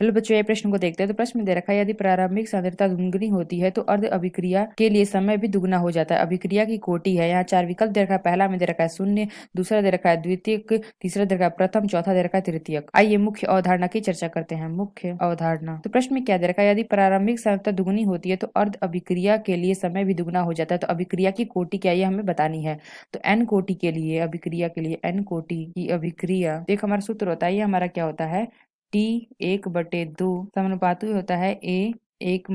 चलो बच्चों ये प्रश्न को देखते हैं। तो प्रश्न में दे रखा है यदि प्रारंभिक सांद्रता दुगनी होती है तो अर्ध अभिक्रिया के लिए समय भी दुगना हो जाता है। अभिक्रिया की कोटि है, यहाँ 4 विकल्प दे रखा है। पहला में दे रखा है शून्य, दूसरा दे रखा है द्वितीयक, तीसरा दे रखा है प्रथम, चौथा दे रखा है तृतीयक। आइए मुख्य अवधारणा की चर्चा करते हैं। मुख्य अवधारणा, तो प्रश्न में क्या दे रखा है यदि प्रारंभिक सांद्रता दुगनी होती है तो अर्ध अभिक्रिया के लिए समय भी दुगना हो जाता है। तो अभिक्रिया की कोटि क्या है ये हमें बतानी है। तो एन कोटि के लिए, अभिक्रिया के लिए एन कोटि की अभिक्रिया, देख हमारा सूत्र होता है, ये हमारा क्या होता है, टी 1/2 समानुपाती होता है ए 1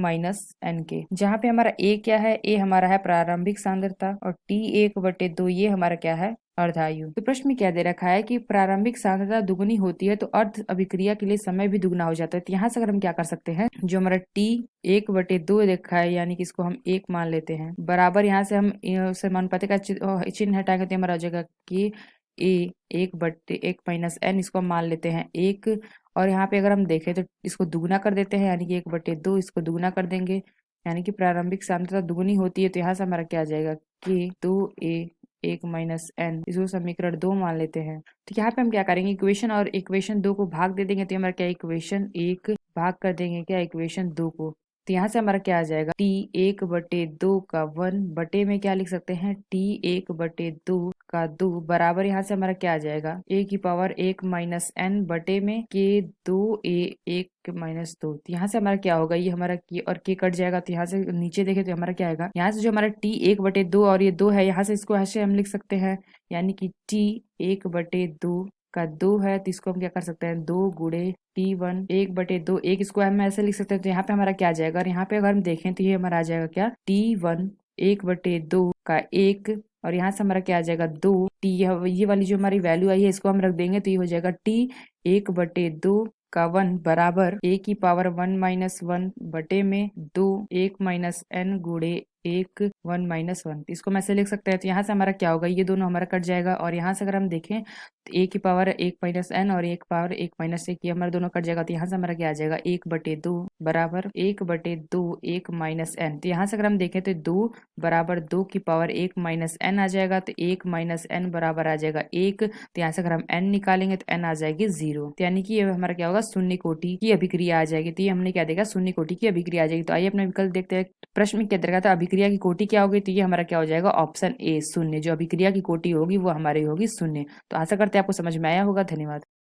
- n के। जहाँ पे हमारा ए क्या है, ए हमारा है प्रारंभिक सांद्रता और टी 1/2 ये हमारा क्या है, अर्धायु। तो प्रश्न में क्या दे रखा है कि प्रारंभिक सांद्रता दुगनी होती है तो अर्ध अभिक्रिया के लिए समय भी दुगना हो जाता है। तो यहाँ से अगर हम क्या कर सकते हैं, जो हमारा टी 1/2 देखा है यानी कि इसको हम 1 मान लेते हैं, बराबर यहाँ से हम समानुपाती का चिन्ह हटाएंगे तो हमारा हो जाएगा कि ए 1/1 - n, इसको हम मान लेते हैं 1। और यहाँ पे अगर हम देखें तो इसको दुगना कर देते हैं यानी कि 1/2, इसको दुगना कर देंगे यानी कि प्रारंभिक सांद्रता दुगनी होती है। तो यहाँ से हमारा क्या आ जाएगा कि 2a 1 - n, इसको समीकरण 2 मान लेते हैं। तो यहाँ पे हम क्या करेंगे, इक्वेशन और इक्वेशन 2 को भाग दे देंगे। तो हमारा क्या, इक्वेशन 1 भाग कर देंगे क्या इक्वेशन 2 को। तो यहाँ से हमारा क्या आ जाएगा, टी 1/2 का 1 बटे में क्या लिख सकते हैं, टी 1/2 का 2 बराबर, यहाँ से हमारा क्या आ जाएगा, a की पावर 1 - n बटे में के 2a 1 - 2। तो यहाँ से हमारा क्या होगा, ये हमारा के और के कट जाएगा। तो यहाँ से नीचे देखे तो हमारा क्या आएगा, यहाँ से जो हमारा टी 1/2 और ये 2 है, यहाँ से इसको ऐसे हम लिख सकते हैं यानी कि टी 1/2 का 2 है। तो इसको हम क्या कर सकते हैं, 2 गुणे T1 1/2, एक इसको हम ऐसे लिख सकते हैं। तो यहाँ पे हमारा क्या आ जाएगा, और यहाँ पे अगर हम देखें तो ये हमारा आ जाएगा क्या, T1 1/2 का 1, और यहाँ से हमारा क्या आ जाएगा 2 टी, ये वाली जो हमारी वैल्यू आई है इसको हम रख देंगे तो ये हो जाएगा टी 1/2 का 1 बराबर a की पावर 1 - 1 बटे में 2 1 - n गुणे 1 इसको हम ऐसे लिख सकते हैं। तो यहाँ से हमारा क्या होगा, ये दोनों हमारा कट जाएगा। और यहाँ से अगर हम देखें तो a की पावर 1 - n और a की पावर 1 - 1, ये हमारा दोनों कट जाएगा। तो यहाँ से हमारा क्या आ जाएगा, 1/2 बराबर 1/2 1 - n। तो यहाँ से अगर हम देखें तो 2 बराबर 2 की पावर 1 - n आ जाएगा। तो 1 - n बराबर आ जाएगा 1। तो यहाँ से अगर हम n निकालेंगे तो n आ जाएगी 0। तो यानी कि ये हमारा क्या होगा, शून्य कोटि की अभिक्रिया आ जाएगी। तो ये हमने क्या देखा, शून्य कोटि की अभिक्रिया आ जाएगी। तो आइए अपना विकल्प देखते हैं। प्रश्न में क्या देखा था, अभिक्रिया की कोटि क्या होगी। तो ये हमारा क्या हो जाएगा, ऑप्शन ए शून्य। जो अभिक्रिया की कोटि होगी वो हमारी होगी शून्य। तो आशा करते हैं आपको समझ में आया होगा। धन्यवाद।